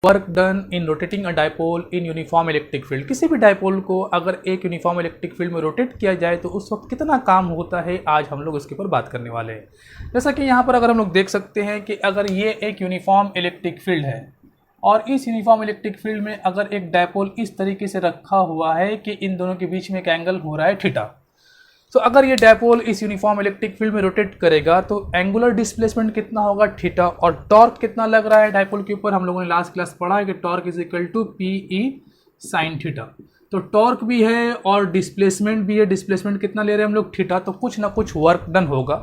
Work done in rotating a dipole in uniform electric field. किसी भी dipole को अगर एक यूनिफॉर्म इलेक्ट्रिक फील्ड में रोटेट किया जाए तो उस वक्त कितना काम होता है, आज हम लोग इसके ऊपर बात करने वाले हैं। जैसा कि यहाँ पर अगर हम लोग देख सकते हैं कि अगर ये एक यूनिफॉर्म इलेक्ट्रिक फील्ड है और इस यूनिफॉर्म इलेक्ट्रिक फील्ड में अगर एक डायपोल इस तरीके से रखा हुआ है कि इन दोनों के बीच में एक एंगल हो रहा है थीटा, तो अगर ये डायपोल इस यूनिफॉर्म इलेक्ट्रिक फील्ड में रोटेट करेगा तो एंगुलर डिस्प्लेसमेंट कितना होगा थीटा, और टॉर्क कितना लग रहा है डायपोल के ऊपर, हम लोगों ने लास्ट क्लास पढ़ा है कि torque is equal to P E sine theta. तो टॉर्क भी है और डिस्प्लेसमेंट भी है। डिस्प्लेसमेंट कितना ले रहे हैं हम लोग थीटा, तो कुछ ना कुछ वर्क डन होगा।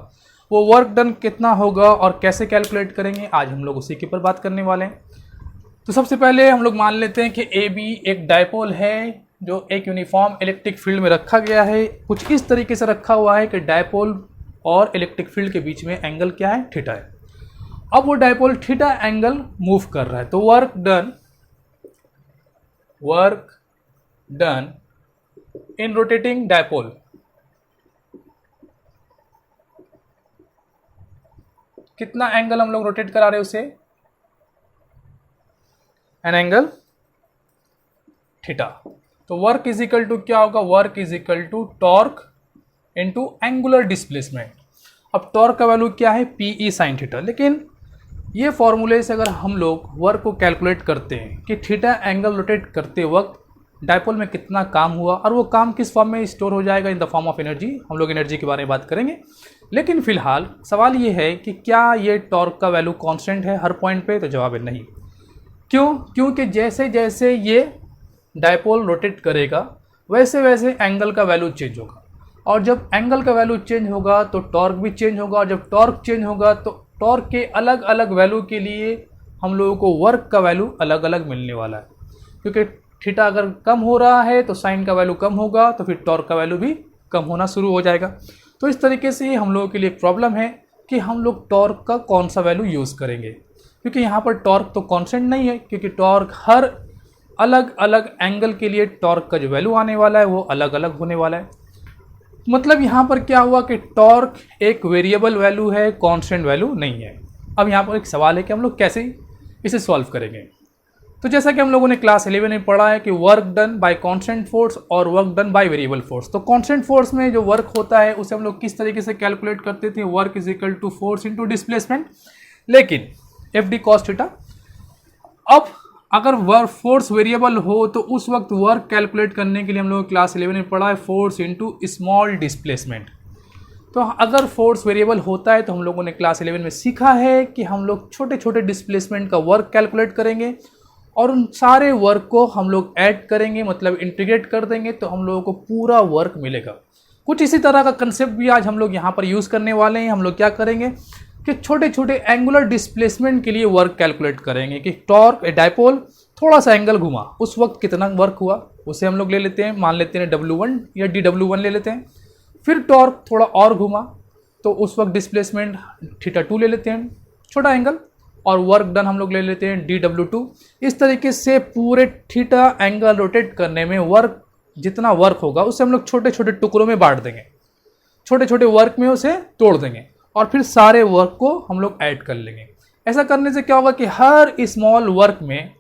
वो वर्क डन कितना होगा और कैसे कैलकुलेट करेंगे, आज हम लोग उसी के ऊपर बात करने वाले हैं। तो सबसे पहले हम लोग मान लेते हैं कि ए बी एक डायपोल है जो एक यूनिफॉर्म इलेक्ट्रिक फील्ड में रखा गया है। कुछ इस तरीके से रखा हुआ है कि डायपोल और इलेक्ट्रिक फील्ड के बीच में एंगल क्या है, थीटा है। अब वो डायपोल थीटा एंगल मूव कर रहा है, तो work done in rotating dipole कितना एंगल हम लोग रोटेट करा रहे हैं उसे, एन एंगल थीटा। तो वर्क इज इक्वल टू क्या होगा, work is equal to torque into angular displacement. अब टॉर्क का वैल्यू क्या है, पी ई साइन थीटा। लेकिन ये फॉर्मूले से अगर हम लोग वर्क को कैलकुलेट करते हैं कि थीटा एंगल रोटेट करते वक्त डायपोल में कितना काम हुआ और वो काम किस फॉर्म में स्टोर हो जाएगा, in the form of energy. हम लोग एनर्जी के बारे में बात करेंगे। लेकिन फिलहाल सवाल ये है कि क्या ये टॉर्क का वैल्यू कांस्टेंट है हर पॉइंट पे, तो जवाब है नहीं। क्यों? क्योंकि जैसे जैसे ये डायपोल रोटेट करेगा वैसे वैसे एंगल का वैल्यू चेंज होगा, और जब एंगल का वैल्यू चेंज होगा तो टॉर्क भी चेंज होगा, और जब टॉर्क चेंज होगा तो टॉर्क के अलग अलग वैल्यू के लिए हम लोगों को वर्क का वैल्यू अलग अलग मिलने वाला है। क्योंकि थीटा अगर कम हो रहा है तो साइन का वैल्यू कम होगा, तो फिर टॉर्क का वैल्यू भी कम होना शुरू हो जाएगा। तो इस तरीके से हम लोगों के लिए एक प्रॉब्लम है कि हम लोग टॉर्क का कौन सा वैल्यू यूज़ करेंगे, क्योंकि यहाँ पर टॉर्क तो कॉन्स्टेंट नहीं है, क्योंकि टॉर्क हर अलग अलग एंगल के लिए टॉर्क का जो वैल्यू आने वाला है वो अलग अलग होने वाला है। मतलब यहाँ पर क्या हुआ कि टॉर्क एक वेरिएबल वैल्यू है, कांस्टेंट वैल्यू नहीं है। अब यहाँ पर एक सवाल है कि हम लोग कैसे इसे सॉल्व करेंगे। तो जैसा कि हम लोगों ने क्लास 11 में पढ़ा है कि work done by constant force और work done by variable force. तो कांस्टेंट फोर्स में जो वर्क होता है उसे हम लोग किस तरीके से कैलकुलेट करते थे, work is equal to force into displacement, लेकिन एफ डी कॉस थीटा। अब अगर वर्क फोर्स वेरिएबल हो तो उस वक्त वर्क कैलकुलेट करने के लिए हम लोग क्लास 11 में पढ़ा है फोर्स इनटू स्मॉल डिस्प्लेसमेंट। तो अगर फोर्स वेरिएबल होता है तो हम लोगों ने क्लास 11 में सीखा है कि हम लोग छोटे छोटे डिस्प्लेसमेंट का वर्क कैलकुलेट करेंगे और उन सारे वर्क को हम लोग ऐड करेंगे, मतलब इंटीग्रेट कर देंगे, तो हम लोगों को पूरा वर्क मिलेगा। कुछ इसी तरह का कंसेप्ट भी आज हम लोग यहाँ पर यूज़ करने वाले हैं। हम लोग क्या करेंगे कि छोटे छोटे एंगुलर डिस्प्लेसमेंट के लिए वर्क कैलकुलेट करेंगे कि टॉर्क डायपोल थोड़ा सा एंगल घुमा उस वक्त कितना वर्क हुआ, उसे हम लोग ले लेते हैं, मान लेते हैं W1 या DW1 ले लेते हैं। फिर टॉर्क थोड़ा और घुमा तो उस वक्त डिस्प्लेसमेंट θ2 ले लेते हैं, छोटा एंगल, और वर्क डन हम लोग ले लेते हैं DW2। इस तरीके से पूरे थीटा एंगल रोटेट करने में वर्क जितना वर्क होगा उसे हम लोग छोटे छोटे टुकड़ों में बांट देंगे, छोटे छोटे वर्क में उसे तोड़ देंगे और फिर सारे वर्क को हम लोग ऐड कर लेंगे। ऐसा करने से क्या होगा कि हर स्मॉल वर्क में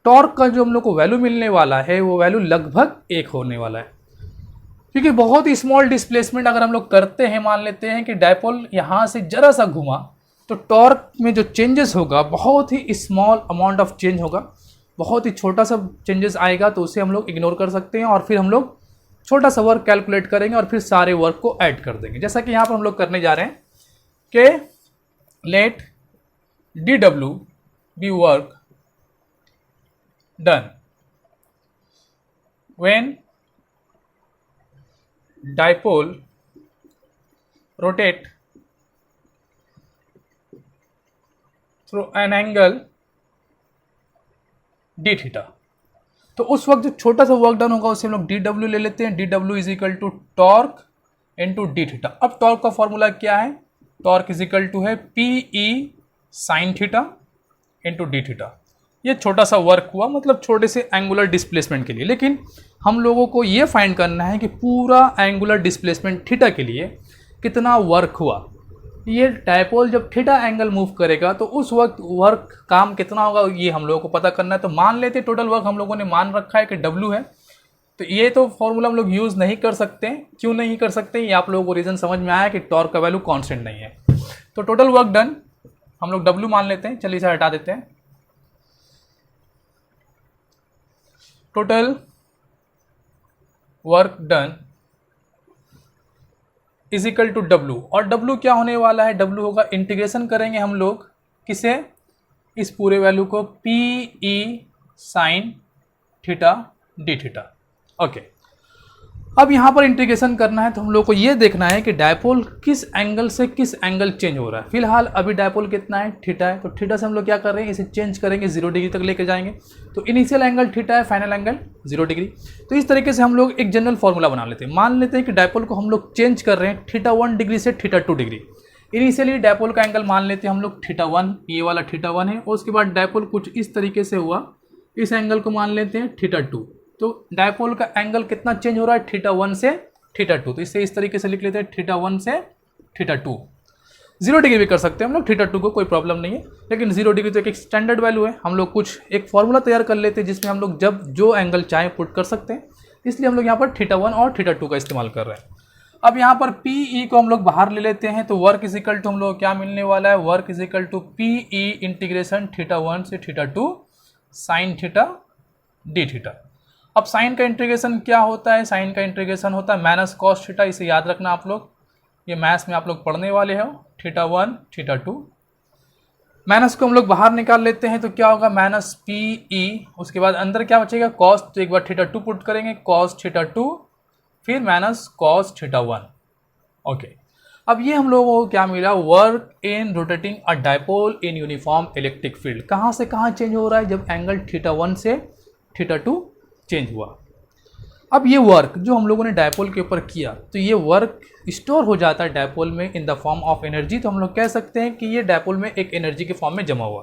टॉर्क का जो हम लोग को वैल्यू मिलने वाला है वो वैल्यू लगभग 1 होने वाला है। क्योंकि बहुत ही स्मॉल डिस्प्लेसमेंट अगर हम लोग करते हैं, मान लेते हैं कि डायपोल यहाँ से जरा सा घुमा, तो टॉर्क में जो चेंजेस होगा बहुत ही स्मॉल अमाउंट ऑफ चेंज होगा, बहुत ही छोटा सा चेंजेस आएगा, तो उसे हम लोग इग्नोर कर सकते हैं और फिर हम लोग छोटा सा वर्क कैलकुलेट करेंगे और फिर सारे वर्क को ऐड कर देंगे। जैसा कि यहाँ पर हम लोग करने जा रहे हैं कि late DW be work done when dipole rotate through an angle d theta। तो उस वक्त जो छोटा सा वर्क डन होगा उसे हम लोग DW ले लेते हैं। DW is equal to torque into d theta. अब टॉर्क का फॉर्मूला क्या है, टॉर्क इज इक्वल टू है P E sine theta into D theta. ये छोटा सा वर्क हुआ, मतलब छोटे से एंगुलर डिस्प्लेसमेंट के लिए। लेकिन हम लोगों को ये फाइंड करना है कि पूरा एंगुलर डिस्प्लेसमेंट थीटा के लिए कितना वर्क हुआ। ये डायपोल जब थीटा एंगल मूव करेगा तो उस वक्त वर्क काम कितना होगा ये हम लोगों को पता करना है। तो मान लेते टोटल वर्क हम लोगों ने मान रखा है कि W है, तो ये तो फॉर्मूला हम लोग यूज़ नहीं कर सकते। क्यों नहीं कर सकते, ये आप लोगों को रीज़न समझ में आया कि टॉर्क का वैल्यू कांस्टेंट नहीं है। तो टोटल वर्क डन हम लोग W मान लेते हैं, चलिए इसे हटा देते हैं। Total work done is equal to W, और W क्या होने वाला है, W होगा, इंटीग्रेशन करेंगे हम लोग किसे, इस पूरे वैल्यू को PE sign theta D theta. Okay, अब यहाँ पर इंटीग्रेशन करना है तो हम लोग को ये देखना है कि डायपोल किस एंगल से किस एंगल चेंज हो रहा है। फिलहाल अभी डायपोल कितना है, थीटा है, तो थीटा से हम लोग क्या कर रहे हैं, इसे चेंज करेंगे, 0 डिग्री तक लेके जाएंगे। तो इनिशियल एंगल थीटा है, फाइनल एंगल 0 डिग्री। तो इस तरीके से हम लोग एक जनरल फॉर्मूला बना लेते हैं। मान लेते हैं कि डायपोल को हम लोग चेंज कर रहे हैं थीटा 1 डिग्री से थीटा 2 डिग्री। इनिशियली डायपोल का एंगल मान लेते हैं हम लोग थीटा 1, ये वाला थीटा 1 है। उसके बाद डायपोल कुछ इस तरीके से हुआ, इस एंगल को मान लेते हैं थीटा 2। तो डायपोल का एंगल कितना चेंज हो रहा है, थीटा 1 से थीटा 2। तो इसे इस तरीके से लिख लेते हैं, थीटा 1 से थीटा 2। 0 डिग्री भी कर सकते हैं हम लोग थीटा 2 को, कोई प्रॉब्लम नहीं है, लेकिन 0 डिग्री तो एक स्टैंडर्ड वैल्यू है। हम लोग कुछ एक फॉर्मूला तैयार कर लेते हैं जिसमें हम लोग जब जो एंगल चाहे पुट कर सकते हैं, इसलिए हम लोग यहाँ पर थीटा 1 और थीटा 2 का इस्तेमाल कर रहे हैं। अब यहाँ पर PE को हम लोग बाहर ले लेते हैं, तो वर्क इज इक्वल टू हम लोग क्या मिलने वाला है, work is equal to PE integration theta 1 से theta 2 sine theta D theta. अब साइन का इंटीग्रेशन क्या होता है, साइन का इंटीग्रेशन होता है माइनस कॉस थीटा। इसे याद रखना आप लोग, ये मैथ्स में आप लोग पढ़ने वाले हो, थीटा 1 थीटा 2। माइनस को हम लोग बाहर निकाल लेते हैं तो क्या होगा, माइनस PE, उसके बाद अंदर क्या बचेगा, कॉस। तो एक बार थीटा 2 पुट करेंगे, कॉस थीटा 2, फिर माइनस कॉस थीटा 1। ओके, अब ये हम लोगों को क्या मिला, work in rotating a dipole in uniform electric field. कहाँ से कहाँ चेंज हो रहा है, जब एंगल थीटा 1 से थीटा 2 चेंज हुआ। अब ये वर्क जो हम लोगों ने डायपोल के ऊपर किया, तो ये वर्क स्टोर हो जाता है डायपोल में in the form of energy. तो हम लोग कह सकते हैं कि ये डायपोल में एक एनर्जी के फॉर्म में जमा हुआ।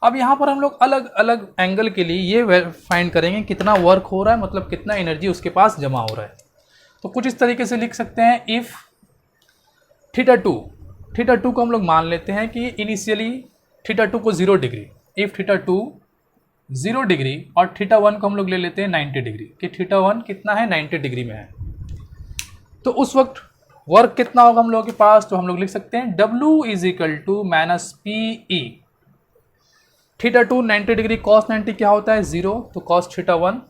अब यहाँ पर हम लोग अलग अलग एंगल के लिए ये फाइंड करेंगे कितना वर्क हो रहा है, मतलब कितना एनर्जी उसके पास जमा हो रहा है। तो कुछ इस तरीके से लिख सकते हैं, इफ़ थीटा 2 को हम लोग मान लेते हैं कि इनिशियली थीटा 2 को 0 डिग्री, इफ़ थीटा 2 0 डिग्री और थीटा 1 को हम लोग ले लेते हैं 90 डिग्री, कि थीटा 1 कितना है, 90 डिग्री में है। तो उस वक्त वर्क कितना होगा हम लोगों के पास, तो हम लोग लिख सकते हैं W is equal to minus PE। Theta 2 90 degree, cos 90 क्या होता है, 0, तो कॉस थीटा 1,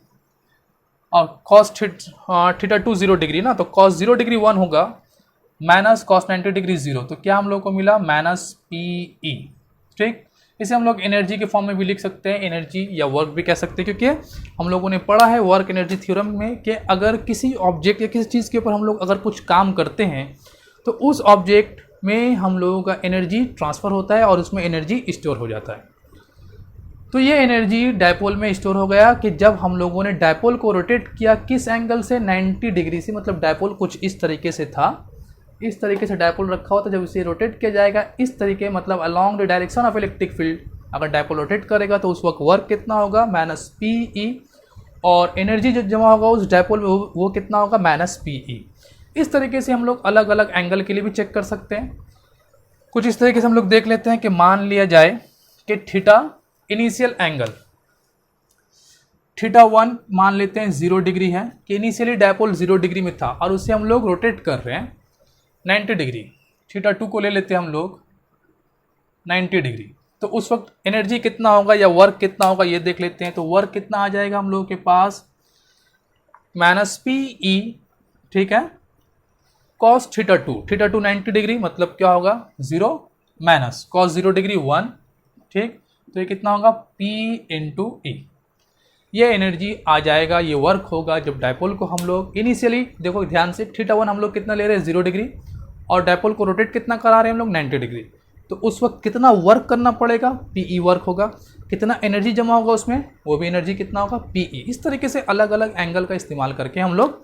और कॉस थीटा 2 0 डिग्री ना, तो कॉस 0 डिग्री 1 होगा, माइनस कॉस 90 डिग्री 0। तो क्या हम लोग को मिला, माइनस PE। ठीक, इसे हम लोग एनर्जी के फॉर्म में भी लिख सकते हैं, एनर्जी या वर्क भी कह सकते हैं, क्योंकि हम लोगों ने पढ़ा है वर्क एनर्जी थ्योरम में कि अगर किसी ऑब्जेक्ट या किसी चीज़ के ऊपर हम लोग अगर कुछ काम करते हैं तो उस ऑब्जेक्ट में हम लोगों का एनर्जी ट्रांसफ़र होता है और उसमें एनर्जी स्टोर हो जाता है। तो ये एनर्जी डायपोल में स्टोर हो गया कि जब हम लोगों ने डायपोल को रोटेट किया किस एंगल से, 90 डिग्री से, मतलब डायपोल कुछ इस तरीके से था, इस तरीके से डायपोल रखा हुआ था। जब इसे रोटेट किया जाएगा इस तरीके, मतलब along the direction of electric field, अगर डायपोल रोटेट करेगा तो उस वक्त वर्क कितना होगा, माइनस PE, और एनर्जी जो जमा होगा उस डायपोल में वो कितना होगा, माइनस PE। इस तरीके से हम लोग अलग अलग एंगल के लिए भी चेक कर सकते हैं। कुछ इस तरीके से हम लोग देख लेते हैं कि मान लिया जाए कि थीटा इनिशियल एंगल थीटा 1 मान लेते हैं 0 डिग्री है, कि इनिशियली डायपोल 0 डिग्री में था और उसे हम लोग रोटेट कर रहे हैं 90 डिग्री। थीटा 2 को ले लेते हैं हम लोग 90 डिग्री, तो उस वक्त एनर्जी कितना होगा या वर्क कितना होगा ये देख लेते हैं। तो वर्क कितना आ जाएगा हम लोगों के पास, माइनस PE, ठीक है, कॉस थीटा 2 90 डिग्री, मतलब क्या होगा 0, माइनस कॉस 0 डिग्री 1, ठीक, तो ये कितना होगा P इंटू E। ये एनर्जी आ जाएगा, ये वर्क होगा जब डायपोल को हम लोग इनिशियली, देखो ध्यान से, थीटा 1 हम लोग कितना ले रहे हैं 0 डिग्री, और डायपोल को रोटेट कितना करा रहे हैं हम लोग 90 डिग्री। तो उस वक्त कितना वर्क करना पड़ेगा, PE वर्क होगा। कितना एनर्जी जमा होगा उसमें, वो भी एनर्जी कितना होगा, PE। इस तरीके से अलग अलग एंगल का इस्तेमाल करके हम लोग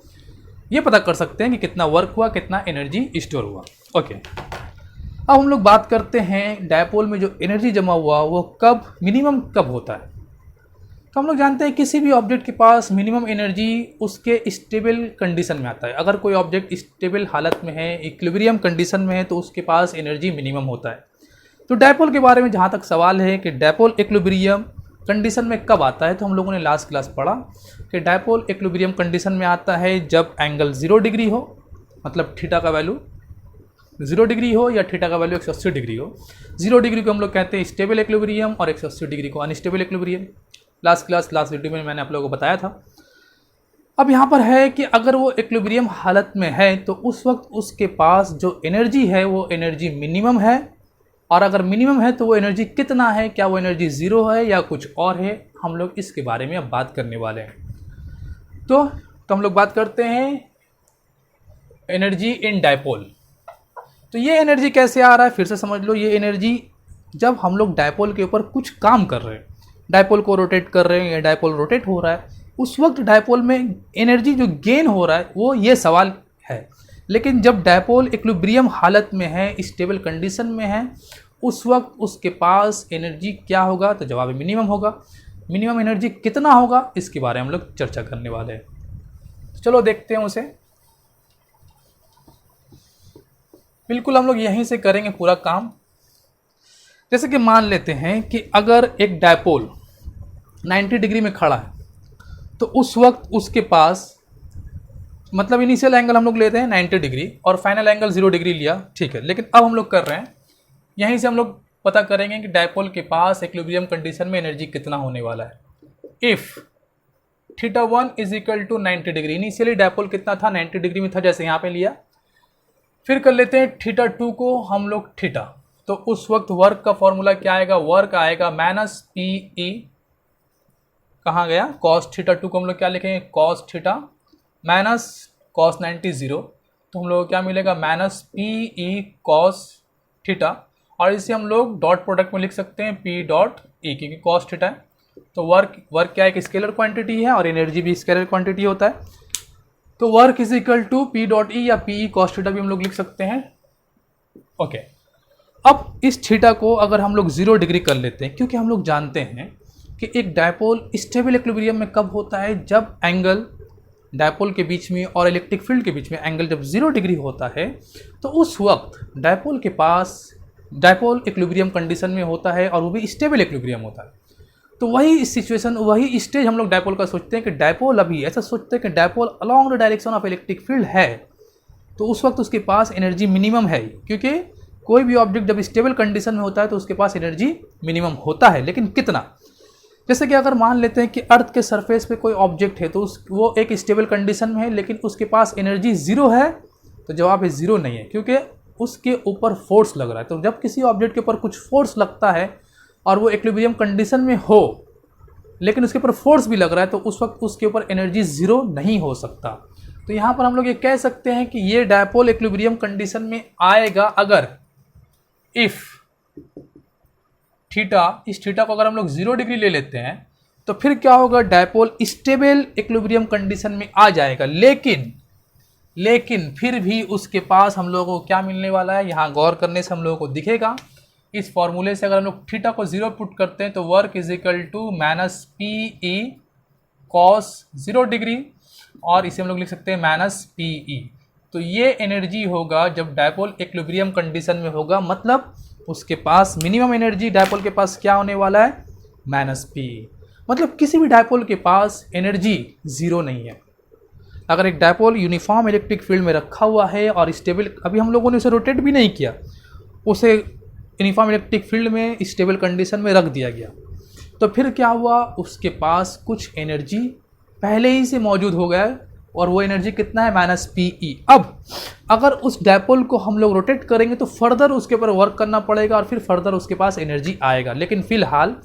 ये पता कर सकते हैं कि कितना वर्क हुआ, कितना एनर्जी स्टोर हुआ। ओके, अब हम लोग बात करते हैं डायपोल में जो एनर्जी जमा हुआ वो कब मिनिमम कब होता है। तो हम लोग जानते हैं किसी भी ऑब्जेक्ट के पास मिनिमम एनर्जी उसके स्टेबल कंडीशन में आता है। अगर कोई ऑब्जेक्ट स्टेबल हालत में है, इक्विलिब्रियम कंडीशन में है, तो उसके पास एनर्जी मिनिमम होता है। तो डायपोल के बारे में जहाँ तक सवाल है कि डायपोल इक्विलिब्रियम कंडीशन में कब आता है, तो हम लोगों ने लास्ट क्लास पढ़ा कि डायपोल इक्विलिब्रियम कंडीशन में आता है जब एंगल 0 डिग्री हो, मतलब थीटा का वैल्यू 0 डिग्री हो या थीटा का वैल्यू 180 डिग्री हो। 0 डिग्री को हम लोग कहते हैं स्टेबल इक्विलिब्रियम और 180 डिग्री को अनस्टेबल इक्विलिब्रियम। लास्ट वीडियो में मैंने आप लोगों को बताया था। अब यहाँ पर है कि अगर वो इक्विलिब्रियम हालत में है तो उस वक्त उसके पास जो एनर्जी है वो एनर्जी मिनिमम है, और अगर मिनिमम है तो वो एनर्जी कितना है, क्या वो एनर्जी 0 है या कुछ और है, हम लोग इसके बारे में अब बात करने वाले हैं। तो हम लोग बात करते हैं एनर्जी इन डायपोल। तो ये एनर्जी कैसे आ रहा है, फिर से समझ लो। ये एनर्जी जब हम लोग डायपोल के ऊपर कुछ काम कर रहे हैं, डायपोल को रोटेट कर रहे हैं या डायपोल रोटेट हो रहा है, उस वक्त डायपोल में एनर्जी जो गेन हो रहा है वो ये सवाल है। लेकिन जब डायपोल इक्विलिब्रियम हालत में है, स्टेबल कंडीशन में है, उस वक्त उसके पास एनर्जी क्या होगा, तो जवाब मिनिमम होगा। मिनिमम एनर्जी कितना होगा, इसके बारे में हम लोग चर्चा करने वाले हैं। तो चलो देखते हैं उसे। बिल्कुल हम लोग यहीं से करेंगे पूरा काम। जैसे कि मान लेते हैं कि अगर एक डायपोल 90 डिग्री में खड़ा है, तो उस वक्त उसके पास, मतलब इनिशियल एंगल हम लोग लेते हैं 90 डिग्री और फाइनल एंगल 0 डिग्री लिया, ठीक है। लेकिन अब हम लोग कर रहे हैं, यहीं से हम लोग पता करेंगे कि डायपोल के पास इक्विलिब्रियम कंडीशन में एनर्जी कितना होने वाला है। If θ1 is equal to 90 degree, initially dipole कितना था, 90 डिग्री में था, जैसे यहाँ पे लिया। फिर कर लेते हैं θ2 को हम लोग थीटा, तो उस वक्त वर्क का फॉर्मूला क्या आएगा, वर्क आएगा माइनस PE, कहाँ गया, cos θ2 को हम लोग क्या लिखेंगे, cos थीटा माइनस cos 90 0, तो हम लोग को क्या मिलेगा, माइनस PE cos थीटा, और इसे हम लोग डॉट प्रोडक्ट में लिख सकते हैं P डॉट E, क्योंकि cos थीटा है। तो वर्क क्या है, एक स्केलर क्वांटिटी है और एनर्जी भी स्केलर क्वांटिटी होता है। तो work is equal to P dot E या PE cos थीटा भी हम लोग लिख सकते हैं। ओके, अब इस थीटा को अगर हम लोग 0 डिग्री कर लेते हैं, क्योंकि हम लोग जानते हैं कि एक डायपोल स्टेबल इक्विलिब्रियम में कब होता है, जब एंगल डायपोल के बीच में और इलेक्ट्रिक फील्ड के बीच में एंगल जब 0 डिग्री होता है, तो उस वक्त डायपोल के पास, डायपोल इक्विलिब्रियम कंडीशन में होता है और वो भी स्टेबल इक्विलिब्रियम होता है। तो वही सिचुएशन, वही स्टेज हम लोग डायपोल का सोचते हैं कि डायपोल, अभी ऐसा सोचते हैं कि dipole along the direction of electric field है, तो उस वक्त उसके पास एनर्जी मिनिमम है, क्योंकि कोई भी ऑब्जेक्ट जब स्टेबल कंडीशन में होता है तो उसके पास एनर्जी मिनिमम होता है। लेकिन कितना, जैसे कि अगर मान लेते हैं कि अर्थ के सरफेस पे कोई ऑब्जेक्ट है, तो वो एक स्टेबल कंडीशन में है, लेकिन उसके पास एनर्जी 0 है, तो जवाब है 0 नहीं है, क्योंकि उसके ऊपर फोर्स लग रहा है। तो जब किसी ऑब्जेक्ट के ऊपर कुछ फोर्स लगता है और वो इक्विलिब्रियम कंडीशन में हो, लेकिन उसके ऊपर फोर्स भी लग रहा है, तो उस वक्त उसके ऊपर एनर्जी 0 नहीं हो सकता। तो यहाँ पर हम लोग ये कह सकते हैं कि ये डायपोल इक्विलिब्रियम कंडीशन में आएगा अगर इफ़ थीटा, इस थीटा को अगर हम लोग 0 डिग्री ले लेते हैं, तो फिर क्या होगा, डायपोल स्टेबल इक्विलिब्रियम कंडीशन में आ जाएगा। लेकिन फिर भी उसके पास हम लोगों को क्या मिलने वाला है, यहाँ गौर करने से हम लोगों को दिखेगा। इस फॉर्मूले से अगर हम लोग थीटा को 0 पुट करते हैं, तो work is equal to minus PE cos 0 degree, और इसे हम लोग लिख सकते हैं माइनस PE। तो ये एनर्जी होगा जब डायपोल इक्विलिब्रियम कंडीशन में होगा, मतलब उसके पास मिनिमम एनर्जी डायपोल के पास क्या होने वाला है, माइनस PE। मतलब किसी भी डायपोल के पास एनर्जी 0 नहीं है। अगर एक डायपोल यूनिफॉर्म इलेक्ट्रिक फील्ड में रखा हुआ है और स्टेबल, अभी हम लोगों ने उसे रोटेट भी नहीं किया, उसे यूनिफॉर्म इलेक्ट्रिक फील्ड में स्टेबल कंडीशन में रख दिया गया, तो फिर क्या हुआ, उसके पास कुछ एनर्जी पहले ही से मौजूद हो गया है, और वो एनर्जी कितना है, माइनस PE। अब अगर उस डायपोल को हम लोग रोटेट करेंगे तो फर्दर उसके ऊपर वर्क करना पड़ेगा और फिर फर्दर उसके पास एनर्जी आएगा। लेकिन फिलहाल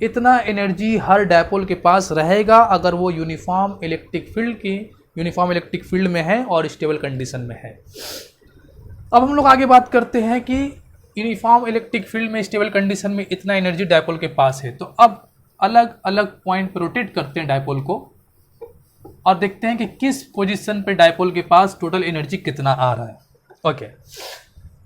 इतना एनर्जी हर डायपोल के पास रहेगा अगर वो यूनिफॉर्म इलेक्ट्रिक फील्ड में है और स्टेबल कंडीशन में है। अब हम लोग आगे बात करते हैं कि यूनिफॉर्म इलेक्ट्रिक फील्ड में स्टेबल कंडीशन में इतना एनर्जी डायपोल के पास है, तो अब अलग अलग पॉइंट पर रोटेट करते हैं डायपोल को और देखते हैं कि किस पोजीशन पे डायपोल के पास टोटल एनर्जी कितना आ रहा है। ओके,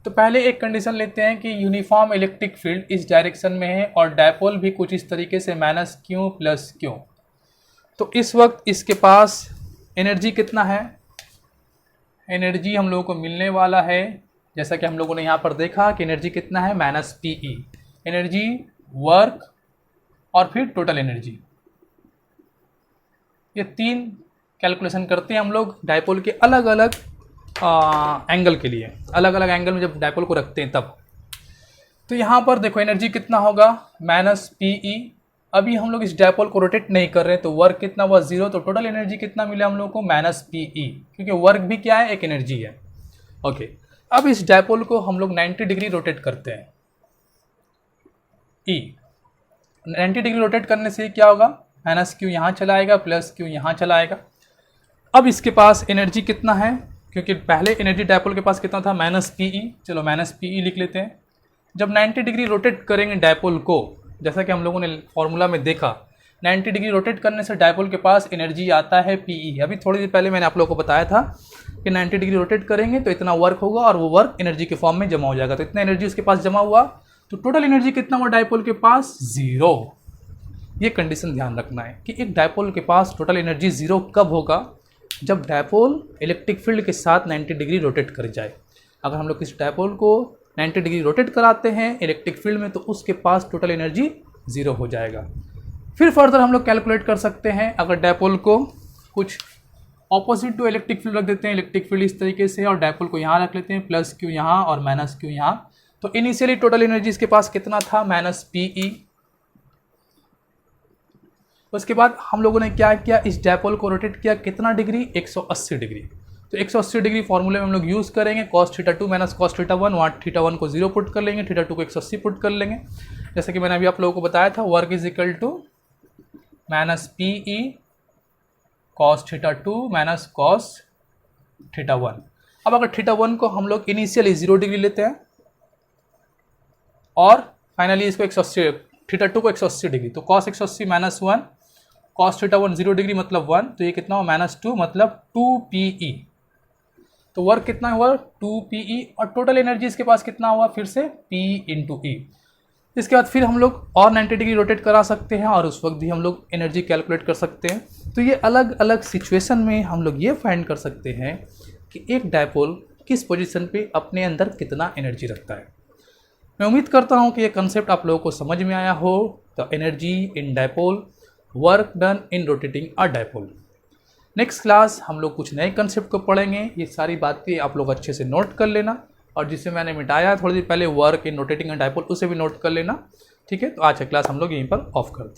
तो पहले एक कंडीशन लेते हैं कि यूनिफॉर्म इलेक्ट्रिक फील्ड इस डायरेक्शन में है और डायपोल भी कुछ इस तरीके से माइनस Q प्लस Q, तो इस वक्त इसके पास एनर्जी कितना है, एनर्जी हम लोगों को मिलने वाला है, जैसा कि हम लोगों ने यहाँ पर देखा कि एनर्जी कितना है माइनस पीई, एनर्जी, वर्क और फिर टोटल एनर्जी। ये तीन कैलकुलेशन करते हैं हम लोग डायपोल के अलग अलग एंगल के लिए, अलग अलग एंगल में जब डायपोल को रखते हैं तब। तो यहाँ पर देखो एनर्जी कितना होगा माइनस पीई, अभी हम लोग इस डायपोल को रोटेट नहीं कर रहे हैं तो वर्क कितना हुआ 0, तो टोटल एनर्जी कितना मिला हम लोग को माइनस पीई, क्योंकि वर्क भी क्या है एक एनर्जी है। ओके, अब इस डायपोल को हम लोग 90 डिग्री रोटेट करते हैं, 90 डिग्री रोटेट करने से क्या होगा माइनस क्यू यहाँ चला आएगा, प्लस क्यू यहाँ चला आएगा। अब इसके पास एनर्जी कितना है, क्योंकि पहले एनर्जी डायपोल के पास कितना था माइनस पीई, चलो माइनस पीई लिख लेते हैं। जब 90 डिग्री रोटेट करेंगे डायपोल को, जैसा कि हम लोगों ने फॉर्मूला में देखा, 90 डिग्री रोटेट करने से डायपोल के पास एनर्जी आता है पीई। अभी थोड़ी देर पहले मैंने आप लोगों को बताया था कि 90 डिग्री रोटेट करेंगे तो इतना वर्क होगा और वो वर्क एनर्जी के फॉर्म में जमा हो जाएगा, तो इतना एनर्जी उसके पास जमा हुआ, तो टोटल एनर्जी कितना हुआ डायपोल के पास 0। ये कंडीशन ध्यान रखना है कि एक डायपोल के पास टोटल एनर्जी 0 कब होगा, जब डायपोल इलेक्ट्रिक फील्ड के साथ 90 डिग्री रोटेट कर जाए। अगर हम लोग किसी डायपोल को 90 डिग्री रोटेट कराते हैं इलेक्ट्रिक फील्ड में तो उसके पास टोटल एनर्जी 0 हो जाएगा। फिर फर्दर हम लोग कैलकुलेट कर सकते हैं, अगर डायपोल को कुछ ऑपोजिट टू इलेक्ट्रिक फील्ड रख देते हैं, इलेक्ट्रिक फील्ड इस तरीके से, और डायपोल को यहाँ रख लेते हैं, प्लस क्यू यहाँ और माइनस क्यू यहाँ, तो इनिशियली टोटल एनर्जी इसके पास कितना था माइनस पीई। उसके बाद हम लोगों ने क्या किया, इस डायपोल को रोटेट किया कितना डिग्री 180 डिग्री, तो 180 डिग्री फॉर्मूले में हम लोग यूज़ करेंगे cos θ2 माइनस cos θ1, वहाँ θ1 को 0 पुट कर लेंगे, θ2 को 180 पुट कर लेंगे। जैसे कि मैंने अभी आप लोगों को बताया था, work is equal to minus PE cos θ2 minus cos θ1। अब अगर θ1 को हम लोग इनिशियली 0 डिग्री लेते हैं और फाइनली इसको 180, θ2 को 180 डिग्री, तो cos 180 माइनस 1, cos θ1 0 डिग्री मतलब 1, तो ये कितना हुआ माइनस 2 मतलब 2PE। तो वर्क कितना हुआ 2PE, और टोटल एनर्जी इसके पास कितना हुआ फिर से P इंटू ई। इसके बाद फिर हम लोग और 90 डिग्री रोटेट करा सकते हैं और उस वक्त भी हम लोग एनर्जी कैलकुलेट कर सकते हैं। तो ये अलग अलग सिचुएशन में हम लोग ये फाइंड कर सकते हैं कि एक डायपोल किस पोजीशन पे अपने अंदर कितना एनर्जी रखता है। मैं उम्मीद करता हूँ कि ये कंसेप्ट आप लोगों को समझ में आया हो। तो energy in dipole, work done in rotating a dipole. Next class हम लोग कुछ नए कंसेप्ट को पढ़ेंगे। ये सारी बातें आप लोग अच्छे से नोट कर लेना, और जिसे मैंने मिटाया थोड़ी देर पहले work in rotating a dipole, उसे भी नोट कर लेना। ठीक है, तो आज का क्लास हम लोग यहीं पर ऑफ करते हैं।